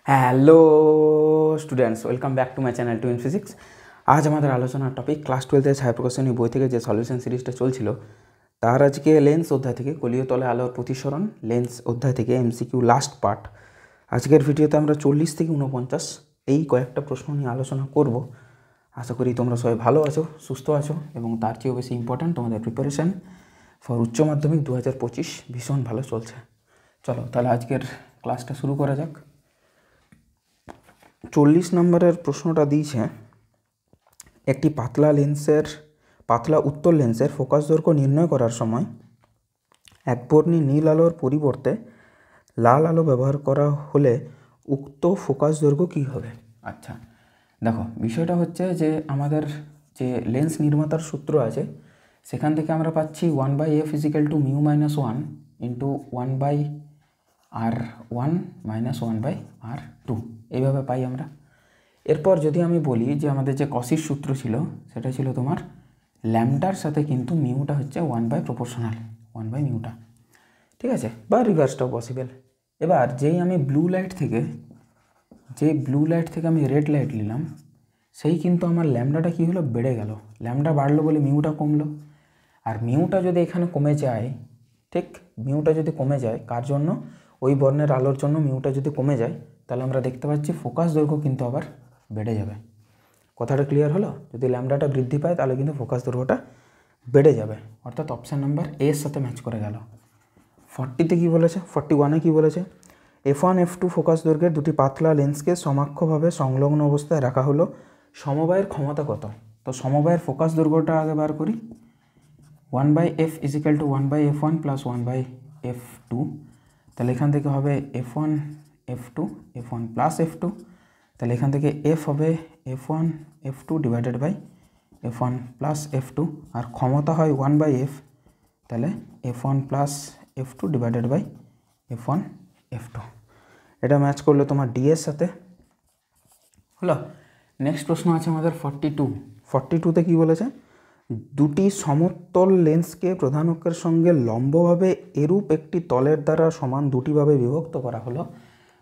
Hello students, welcome back to my channel to in physics. আজ আমাদের আলোচনার topic class 12-এর ছায়াপ্রকাশনী বই থেকে যে সলিউশন সিরিজটা চলছিল তার আজকে লেন্স অধ্যায় থেকে কলীয় তলে আলোর প্রতিসরণ লেন্স অধ্যায় থেকে এমসিকিউ লাস্ট পার্ট। আজকের ভিডিওতে আমরা 40 থেকে 49 এই কয়েকটা প্রশ্ন নিয়ে আলোচনা করব। আশা করি তোমরা সবাই ভালো আছো, সুস্থ আছো এবং তার চেয়েও বেশি ইম্পর্ট্যান্ট তোমাদের প্রিপারেশান ফর উচ্চ মাধ্যমিক 2025 ভীষণ ভালো চলছে। চলো তাহলে আজকের ক্লাসটা শুরু করা যাক। 40 নম্বরের প্রশ্নটা দিয়েছে, একটি পাতলা উত্তল লেন্সের ফোকাস দৈর্ঘ্য নির্ণয় করার সময় একবর্ণী নীল আলোর পরিবর্তে লাল আলো ব্যবহার করা হলে উক্ত ফোকাস দৈর্ঘ্য কী হবে? আচ্ছা দেখো, বিষয়টা হচ্ছে যে আমাদের যে লেন্স নির্মাতার সূত্র আছে সেখান থেকে আমরা পাচ্ছি 1/f = μ-1 ইন্টু 1/r1 - 1/r2 এইভাবে পাই আমরা। এরপর যদি আমি বলি যে আমাদের যে কসির সূত্র ছিল সেটা ছিল তোমার ল্যামডার সাথে কিন্তু মিউটা হচ্ছে 1/প্রপোর্শনাল 1/μটা, ঠিক আছে, বা রিভার্সটাও পসিবল। এবার যেই আমি ব্লু লাইট থেকে আমি রেড লাইট নিলাম, সেই কিন্তু আমার ল্যামডাটা কী হলো, বেড়ে গেল। ল্যামডা বাড়লো বলে মিউটা কমলো। আর মিউটা যদি এখানে কমে যায়, ঠিক, মিউটা যদি কমে যায় কার জন্য, ওই বর্ণের আলোর জন্য মিউটা যদি কমে যায়, তাহলে আমরা দেখতে পাচ্ছি ফোকাস দৈর্ঘ্য কিন্তু আবার বেড়ে যাবে। কথাটা ক্লিয়ার হলো? যদি ল্যামডাটা বৃদ্ধি পায় তাহলে কিন্তু ফোকাস দৈর্ঘ্যটা বেড়ে যাবে, অর্থাৎ অপশান নাম্বার এর সাথে ম্যাচ করে গেল। 40-তে কী বলেছে, 41-এ কী বলেছে, f1 f2 ফোকাস দৈর্ঘ্যের দুটি পাতলা লেন্সকে সমাক্ষভাবে সংলগ্ন অবস্থায় রাখা হলো, সমবায়ের ক্ষমতা কত? তো সমবায়ের ফোকাস দৈর্ঘ্যটা আগে বার করি। 1/f = 1/f1 + 1/f2, তাহলে এখান থেকে হবে f1 f2 f1 + f2, তাহলে এখান থেকে f হবে f1 f2 / f1 + f2, আর ক্ষমতা হয় 1/f, তাহলে f1 + f2 / f1 f2। এটা ম্যাচ করলে তোমার ডি এর সাথে হলো। নেক্সট প্রশ্ন আছে আমাদের 42-তে কী বলেছে, দুটি সমতল লেন্সকে প্রধান অক্ষের সঙ্গে লম্বভাবে এরূপ একটি তলের দ্বারা সমান দুটিভাবে বিভক্ত করা হলো।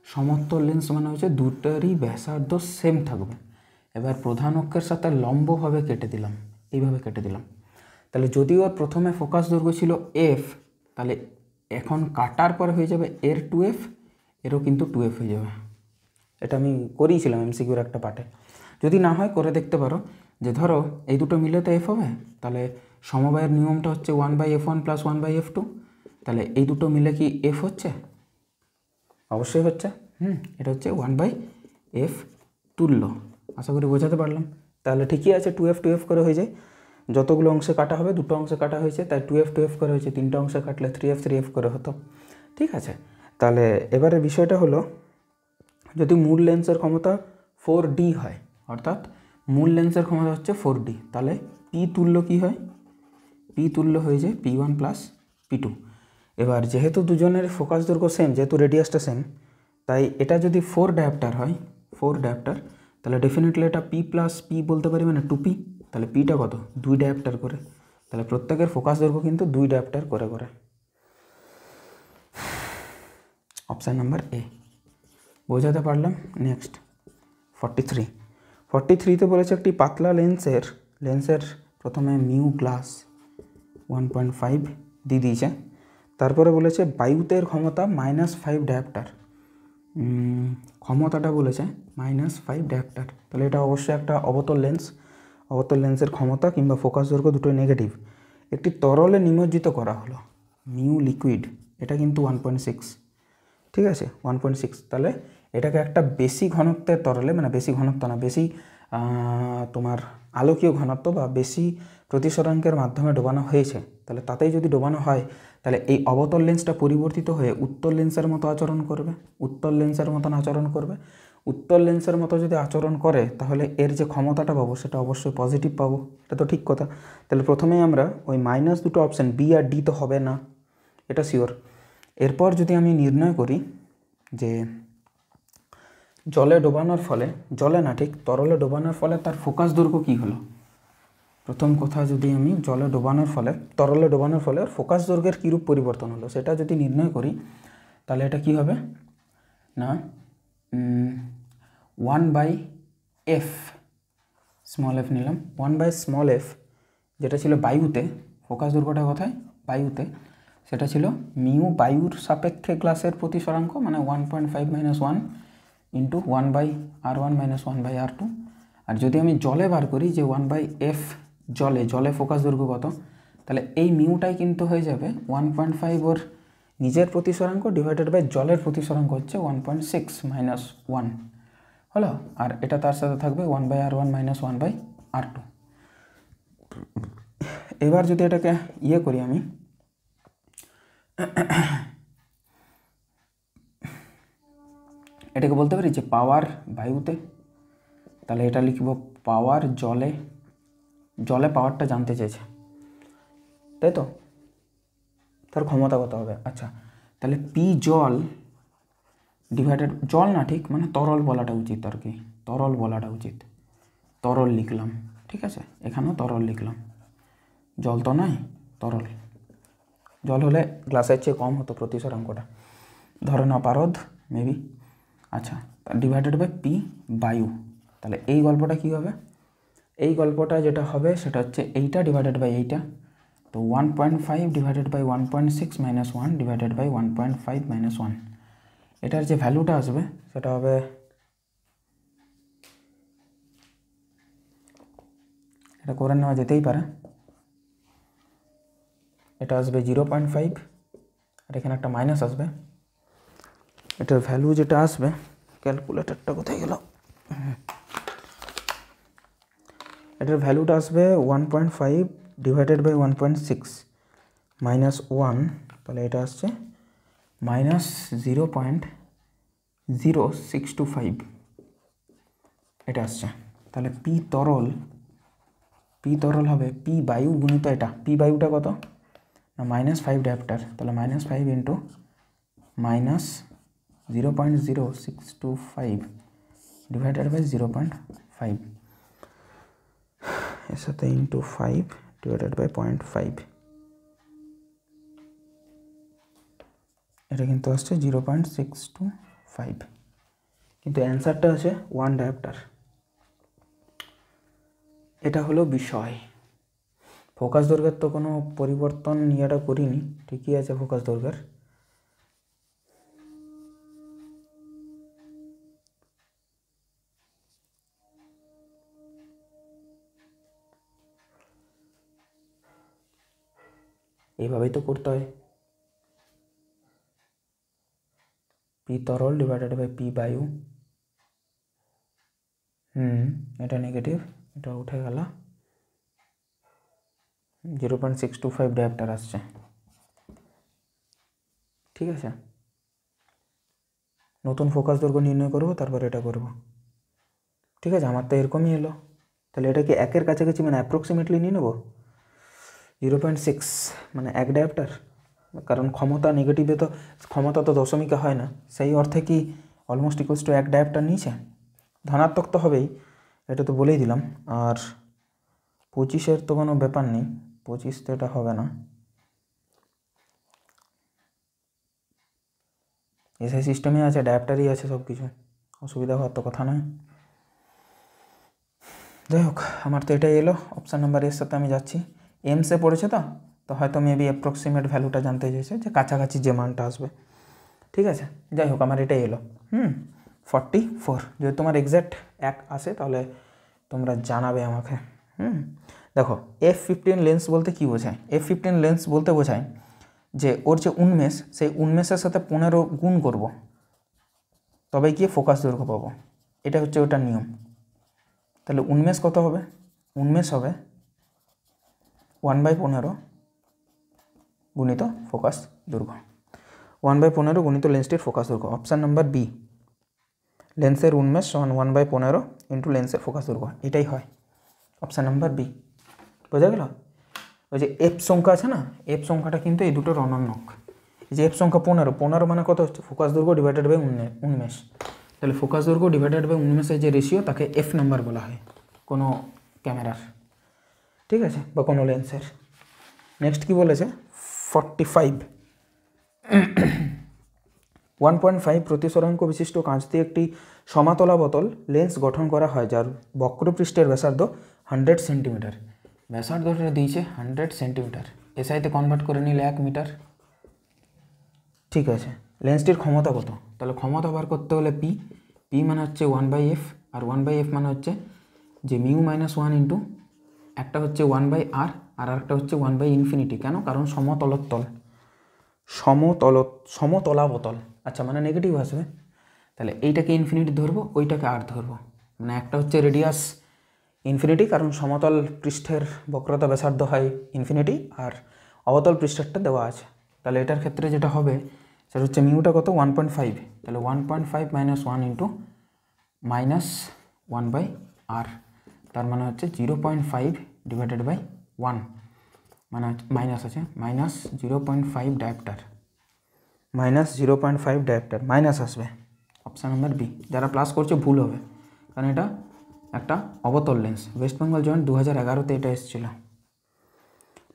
সমতল লেন্স মানে হচ্ছে দুটারই ব্যাসার্ধ সেম থাকবে। এবার প্রধান অক্ষের সাথে লম্বভাবে কেটে দিলাম, এইভাবে কেটে দিলাম। তাহলে যদিও ওর প্রথমে ফোকাস দৈর্ঘ্য ছিল এফ, তাহলে এখন কাটার পর হয়ে যাবে এর 2f, এরও কিন্তু 2f হয়ে যাবে। এটা আমি করিয়েছিলাম এমসিকিউর একটা পার্টে। যদি না হয় করে দেখতে পারো যে ধরো এই দুটো মিলে তো এফ হবে, তাহলে সমবায়ের নিয়মটা হচ্ছে 1/f1 + 1/f2, তাহলে এই দুটো মিলে কি এফ হচ্ছে? অবশ্যই হচ্ছে। এটা হচ্ছে 1/f তুল্য। আশা করি বোঝাতে পারলাম। তাহলে ঠিকই আছে, 2f করে হয়ে যায়। যতগুলো অংশে কাটা হবে, দুটো অংশে কাটা হয়েছে, তাই 2f করে হয়েছে। তিনটা অংশে কাটলে 3f করে হতো, ঠিক আছে। তাহলে এবারে বিষয়টা হলো, যদি মূল লেন্সের ক্ষমতা 4D হয়, অর্থাৎ মূল লেন্সের ক্ষমতা হচ্ছে 4D, তাহলে পি তুল্য কী হয়, পি তুল্য হয়ে যায় p1 + p2। এবার যেহেতু দুজনের ফোকাস দৈর্ঘ্য সেম, যেহেতু রেডিয়াসটা সেম, তাই এটা যদি 4 ডায়োপ্টার হয়, 4 ডায়োপ্টার, তাহলে ডেফিনেটলি এটা p + p বলতে পারি, মানে 2p। তাহলে পিটা কত, 2 ডায়োপ্টার করে, তাহলে প্রত্যেকের ফোকাস দৈর্ঘ্য কিন্তু 2 ডায়োপ্টার করে করে। Option number A. বোঝাতে পারলাম? নেক্সট 43-তে বলেছে একটি পাতলা লেন্সের প্রথমে মিউ গ্লাস 1.5 দিয়ে দিয়েছে, তারপরে বলেছে বায়ুতের ক্ষমতা -5 ডায়োপ্টার, ক্ষমতাটা বলেছে -5 ডায়োপ্টার, তাহলে এটা অবশ্যই একটা অবতল লেন্সের ক্ষমতা কিংবা ফোকাস দৈর্ঘ্য দুটোই নেগেটিভ। একটি তরলে নিমজ্জিত করা হলো, মিউ লিকুইড, এটা কিন্তু 1.6, ঠিক আছে, 1.6। তাহলে এটাকে একটা বেশি ঘনত্বের তরলে, মানে বেশি ঘনত্ব না, বেশি তোমার আলোকীয় ঘনত্ব বা বেশি প্রতিসরাঙ্কের মাধ্যমে ডোবানো হয়েছে। তাহলে তাতেই যদি ডোবানো হয়, তাহলে এই অবতল লেন্সটা পরিবর্তিত হয়ে উত্তল লেন্সের মতো আচরণ করবে, উত্তল লেন্সের মতন আচরণ করবে। উত্তল লেন্সের মতো যদি আচরণ করে, তাহলে এর যে ক্ষমতাটা পাবো সেটা অবশ্যই পজিটিভ পাবো, এটা তো ঠিক কথা। তাহলে প্রথমেই আমরা ওই মাইনাস দুটো অপশান বি আর ডি তো হবে না, এটা শিওর। এরপর যদি আমি নির্ণয় করি যে জলে ডোবানোর ফলে, জলে না ঠিক তরলে ডোবানোর ফলে তার ফোকাস দৈর্ঘ্য কী হলো, প্রথম কথা যদি আমি তরলে ডোবানোর ফলে ফোকাস দৈর্ঘ্যের কীরূপ পরিবর্তন হলো সেটা যদি নির্ণয় করি, তাহলে এটা কি হবে না, 1/f স্মল এফ নিলাম 1/f যেটা ছিল বায়ুতে, ফোকাস দৈর্ঘ্যটা কোথায় বায়ুতে, সেটা ছিল মিউ বায়ুর সাপেক্ষে গ্লাসের প্রতিসরাঙ্ক, মানে 1.5 - 1 ইন্টু 1/r1 - 1/r2। আর যদি আমি জলে বার করি যে 1/f জলে ফোকাস দৈর্ঘ্য কত, তাহলে এই মিউটাই কিন্তু হয়ে যাবে 1.5 ওর নিজের প্রতিসরাঙ্ক ডিভাইডেড বাই জলের প্রতিসরাঙ্ক হচ্ছে 1.6 - 1 হলো। আর এটা তার সাথে থাকবে 1/r1 - 1/r2। এবার যদি এটাকে ইয়ে করি আমি, এটাকে বলতে পারি যে পাওয়ার বায়ুতে, তাহলে এটা লিখব পাওয়ার জলে পাওয়ারটা জানতে চেয়েছে, তাই তো, তার ক্ষমতা কত হবে। আচ্ছা, তাহলে পি জল ডিভাইডেড, জল না ঠিক মানে তরল বলাটা উচিত আর কি, তরল বলাটা উচিত, তরল লিখলাম, ঠিক আছে, এখানেও তরল লিখলাম, জল তো নয় তরল, জল হলে গ্লাসের চেয়ে কম হতো প্রতিসরাঙ্কটা, ধরে না পারদ মেবি। আচ্ছা, ডিভাইডেড বাই পি বায়ু, তাহলে এই গল্পটা কী হবে, এই গল্পটা যেটা হবে সেটা হচ্ছে এইটা ডিভাইডেড বাই এইটা, তো 1.5 ডিভাইডেড বাই 1.6 - 1 ডিভাইডেড বাই 1.5 - 1, এটার যে ভ্যালুটা আসবে সেটা হবে, এটা করে নেওয়া যেতেই পারে, এটা আসবে 0.5 আর এখানে একটা মাইনাস আসবে, এটার ভ্যালু যেটা আসবে, ক্যালকুলেটরটা কোথায় গেল, এটার ভ্যালুটা আসবে 1.5 ডিভাইডেড বাই 1.6 মাইনাস 1, তাহলে এটা আসছে -0.0625, এটা আসছে। তাহলে পি তরল হবে পি বায়ু গুণিত এটা, পি বায়ুটা কত না -5 ডায়াপ্টার, তাহলে -5 ইন্টু -0.0625 ডিভাইডেড বাই 0.5, এর সাথে ইন্টু 5 ডিভাইডেড বাই 0.5, এটা কিন্তু আসছে 0.625, কিন্তু অ্যান্সারটা আছে 1 ডায়াপ্টার। এটা হলো বিষয়। ফোকাস দৈর্ঘ্যের তো কোনো পরিবর্তন ইয়েটা করিনি, ঠিকই আছে ফোকাস দৈর্ঘ্যের। এইভাবেই তো করতে হয়, পি তরল ডিভাইডেড বাই পি বায়ু, এটা নেগেটিভ, এটা উঠে গেল, 0.625 ডায়াপ্টার আসছে, ঠিক আছে। নতুন ফোকাস দৈর্ঘ্য নির্ণয় করবো, তারপর এটা করব, ঠিক আছে। আমার তো এরকমই এলো, তাহলে এটা কি 1-এর কাছাকাছি মানে অ্যাপ্রক্সিমেটলি নিয়ে নেবো, 0.6 মানে 1 ডায়াপ্টার, কারণ ক্ষমতা নেগেটিভে তো ক্ষমতা তো দশমিকে হয় না, সেই অর্থে কি অলমোস্ট ইকুয়ালস টু 1 ডায়াপ্টার নিয়েছে, ধনাত্মক তো হবেই, এটা তো বলেই দিলাম। আর 25-এর তো কোনো ব্যাপার নেই, 25 তো এটা হবে না, এসআই সিস্টেমে আছে, ডায়াপ্টারই আছে, সব কিছু অসুবিধা হওয়ার তো কথা নয়। যাই হোক, আমার তো এটাই এলো, অপশান নাম্বার এর সাথে আমি যাচ্ছি। এমসে পড়েছে তো হয়তো মেবি অ্যাপ্রক্সিমেট ভ্যালুটা জানতে চেয়েছে, যে কাছাকাছি যে মানটা আসবে, ঠিক আছে। যাই হোক, আমার এটাই এলো 44। যদি তোমার এক্স্যাক্ট 1 আসে তাহলে তোমরা জানাবে আমাকে। দেখো F15 লেন্স বলতে কী বোঝায়, F15 লেন্স বলতে বোঝায় যে ওর যে উন্মেষ, সেই উন্মেষের সাথে 15 গুণ করব, তবে গিয়ে ফোকাস দৈর্ঘ্য পাবো, এটা হচ্ছে ওটার নিয়ম। তাহলে উন্মেষ কত হবে, উন্মেষ হবে 1/15 গুণিত ফোকাস দৈর্ঘ্য, 1/15 গুণিত লেন্সটির ফোকাস দৈর্ঘ্য। অপশান নাম্বার বি, লেন্সের উন্মেষ সমান 1/15 ইন্টু লেন্সের ফোকাস দৈর্ঘ্য, এটাই হয় অপশান নাম্বার বি। বোঝা গেল? ওই যে এফ সংখ্যা আছে না, এফ সংখ্যাটা কিন্তু এই দুটোর অনন্যক। এই যে এফ সংখ্যা 15 মানে কত হচ্ছে, ফোকাস দৈর্ঘ্য ডিভাইডেড বাই উন্মেষ। তাহলে ফোকাস দৈর্ঘ্য ডিভাইডেড বাই উন্মেষের যে রেশিও, তাকে এফ নাম্বার বলা হয় কোনো ক্যামেরার, ঠিক আছে, বা কোনো লেন্সের। নেক্সট কি বলেছে, 45। 1.5 প্রতিসরাঙ্ক বিশিষ্ট কাঁচ দিয়ে একটি সমাতলাবতল লেন্স গঠন করা হয় যার বক্রপৃষ্ঠের ব্যাসার্ধ 100 সেন্টিমিটার। ব্যাসার্ধটা দিয়েছে 100 সেন্টিমিটার, এসআইতে কনভার্ট করে নিলে 1 মিটার। ঠিক আছে, লেন্সটির ক্ষমতা কত? তাহলে ক্ষমতা বার করতে হলে পি মানে হচ্ছে 1/f, আর 1/f মানে হচ্ছে যে মিউ মাইনাস 1 ইন্টু একটা হচ্ছে 1/r আর একটা হচ্ছে 1/∞। কেন? কারণ সমতলাবতল। আচ্ছা, মানে নেগেটিভ আসবে, তাহলে এইটাকে ইনফিনিটি ধরবো, ওইটাকে আর ধরবো। মানে একটা হচ্ছে রেডিয়াস ইনফিনিটি, কারণ সমতল পৃষ্ঠের বক্রতা ব্যাসার্ধ হয় ইনফিনিটি, আর অবতল পৃষ্ঠেরটা দেওয়া আছে। তাহলে এটার ক্ষেত্রে যেটা হবে সেটা হচ্ছে মিউটা কত? 1.5। তাহলে 1.5 মাইনাস 1 ইন্টু মাইনাস 1/r, তার মানে হচ্ছে 0.5 ডিভাইডেড বাই 1, মানে মাইনাস আছে, minus 0.5 dioptre, minus 0.5 dioptre minus আসবে। Option number B. যারা প্লাস করছে ভুল হবে, কারণ এটা একটা অবতল লেন্স। ওয়েস্ট বেঙ্গল জয়েন্ট 2011-তে এটা এসেছিল।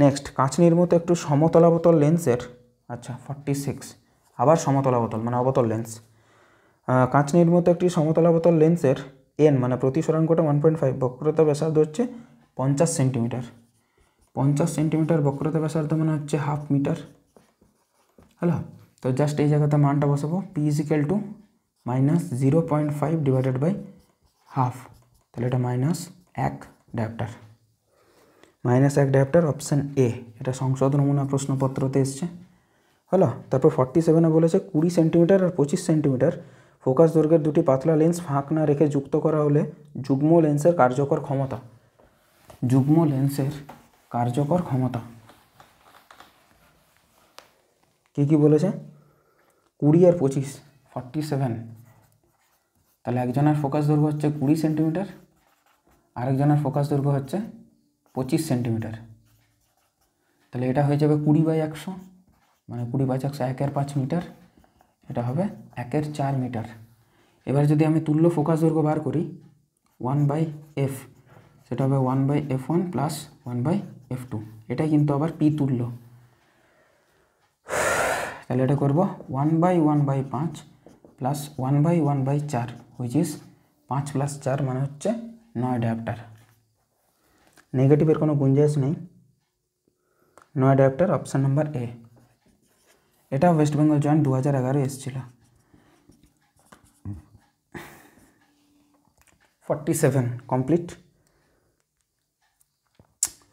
নেক্সট, কাঁচ নির্মিত একটু সমতলাবতল লেন্সের, আচ্ছা 46, আবার সমতলাবতল মানে অবতল লেন্স। কাঁচ নির্মিত একটি সমতলাবতল লেন্সের এন মানে প্রতিসরাঙ্কটা 1.5, বক্রতা ব্যাসার্ধ হচ্ছে 50 সেন্টিমিটার। 50 সেন্টিমিটার বক্রতা ব্যাসার্ধ মানে হচ্ছে 1/2 মিটার। হ্যালো, তো জাস্ট এই জায়গাতে মানটা বসাবো, P is equal to minus 0.5 divided by 1/2, তাহলে এটা minus 1 dioptre, minus 1 dioptre. Option A, এটা সংসদ নমুনা প্রশ্নপত্রতে এসছে। হলো, তারপর 47-এ বলেছে 20 সেন্টিমিটার আর 25 সেন্টিমিটার ফোকাস দৈর্ঘ্যের দুটি পাতলা লেন্স ফাঁক না রেখে যুক্ত করা হলে যুগ্ম লেন্সের কার্যকর ক্ষমতা। যুগ্ম লেন্সের কার্যকর ক্ষমতা কী কী বলেছে? 20 আর 25, 47। তাহলে একজনের ফোকাস দৈর্ঘ্য হচ্ছে 20 সেন্টিমিটার, আরেকজনের ফোকাস দৈর্ঘ্য হচ্ছে 25 সেন্টিমিটার। তাহলে এটা হয়ে যাবে 20/100, মানে 20/100 1/5 মিটার, এটা হবে 1/4 মিটার। এবার যদি আমি তুল্য ফোকাস দৈর্ঘ্য বার করি 1/f, সেটা হবে 1/f1 প্লাস 1/f2, এটাই কিন্তু আবার পি তুল্য। তাহলে এটা করবো 1/1/5 প্লাস 1/1/4, হুইচ ইজ 5 প্লাস 4 মানে হচ্ছে 9 ডায়োপ্টার। নেগেটিভের কোনো গুঞ্জাইশ নেই, 9 ডায়োপ্টার। Option number A. এটা ওয়েস্ট বেঙ্গল জয়েন্ট 2011 এসেছিল। 47 কমপ্লিট।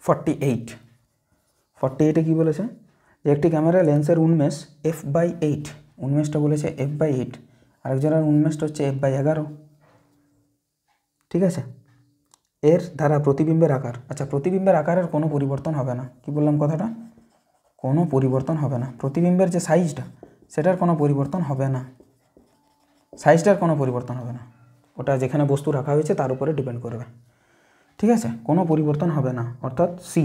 48-এ কী বলেছে? যে একটি ক্যামেরা লেন্সের উন্মেষ f/8, উন্মেষটা বলেছে f/8, আরেকজনের উন্মেষটা হচ্ছে f/11। ঠিক আছে, এর দ্বারা প্রতিবিম্বের আকার, আচ্ছা প্রতিবিম্বের আকারের কোনো পরিবর্তন হবে না। কি বললাম কথাটা? কোনো পরিবর্তন হবে না। প্রতিবিম্বের যে সাইজটা সেটার কোনো পরিবর্তন হবে না, সাইজটার কোনো পরিবর্তন হবে না, ওটা যেখানে বস্তু রাখা হয়েছে তার উপরে ডিপেন্ড করবে। ঠিক আছে, কোনো পরিবর্তন হবে না, অর্থাৎ সি।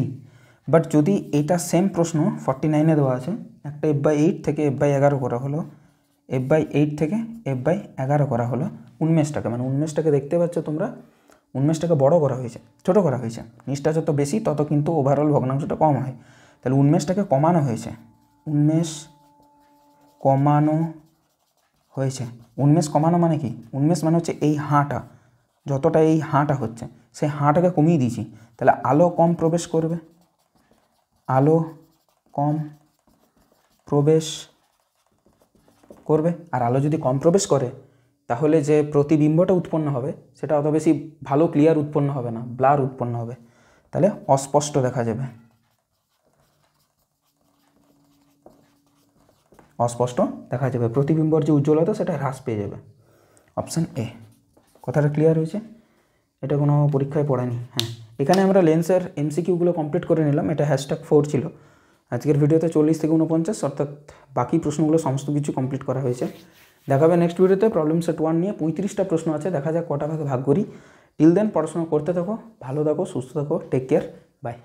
বাট যদি এটা সেম প্রশ্ন 49-এ দেওয়া আছে, একটা f/8 থেকে f/11 করা হলো, f/8 থেকে f/11 করা হলো উন্মেষটাকে, মানে উন্মেষটাকে দেখতে পাচ্ছ তোমরা, উন্মেষটাকে বড় করা হয়েছে, ছোট করা হয়েছে। নিচটা যত বেশি তত কিন্তু ওভারঅল ভগ্নাংশটা কম হয়। তাহলে উন্মেষটাকে কমানো হয়েছে, উন্মেষ কমানো হয়েছে। উন্মেষ কমানো মানে কি? উন্মেষ মানে হচ্ছে এই হাঁটা, যতটা এই হাঁটা হচ্ছে সেই হাঁটাকে কমিয়ে দিয়েছি, তাহলে আলো কম প্রবেশ করবে, আলো কম প্রবেশ করবে। আর আলো যদি কম প্রবেশ করে তাহলে যে প্রতিবিম্বটা উৎপন্ন হবে সেটা অত বেশি ভালো ক্লিয়ার উৎপন্ন হবে না, ব্লার উৎপন্ন হবে, তাহলে অস্পষ্ট দেখা যাবে, অস্পষ্ট দেখা যাবে, প্রতিবিম্বর যে উজ্জ্বলতা সেটা হ্রাস পেয়ে যাবে। Option A. কথাটা ক্লিয়ার হয়েছে? এটা কোনো পরীক্ষায় পড়েনি। হ্যাঁ, এখানে আমরা লেন্সের এমসিকিউগুলো কমপ্লিট করে নিলাম। এটা #4 ছিল। আজকের ভিডিওতে 40 থেকে 49, অর্থাৎ বাকি প্রশ্নগুলো সমস্ত কিছু কমপ্লিট করা হয়েছে। দেখাবে নেক্সট ভিডিওতে প্রবলেম সেট 1 নিয়ে 35টা প্রশ্ন আছে, দেখা যাক কটা ভাগে ভাগ করি। টিল দেন পড়াশোনা করতে থাকো, ভালো থাকো, সুস্থ থাকো, টেক কেয়ার, বাই।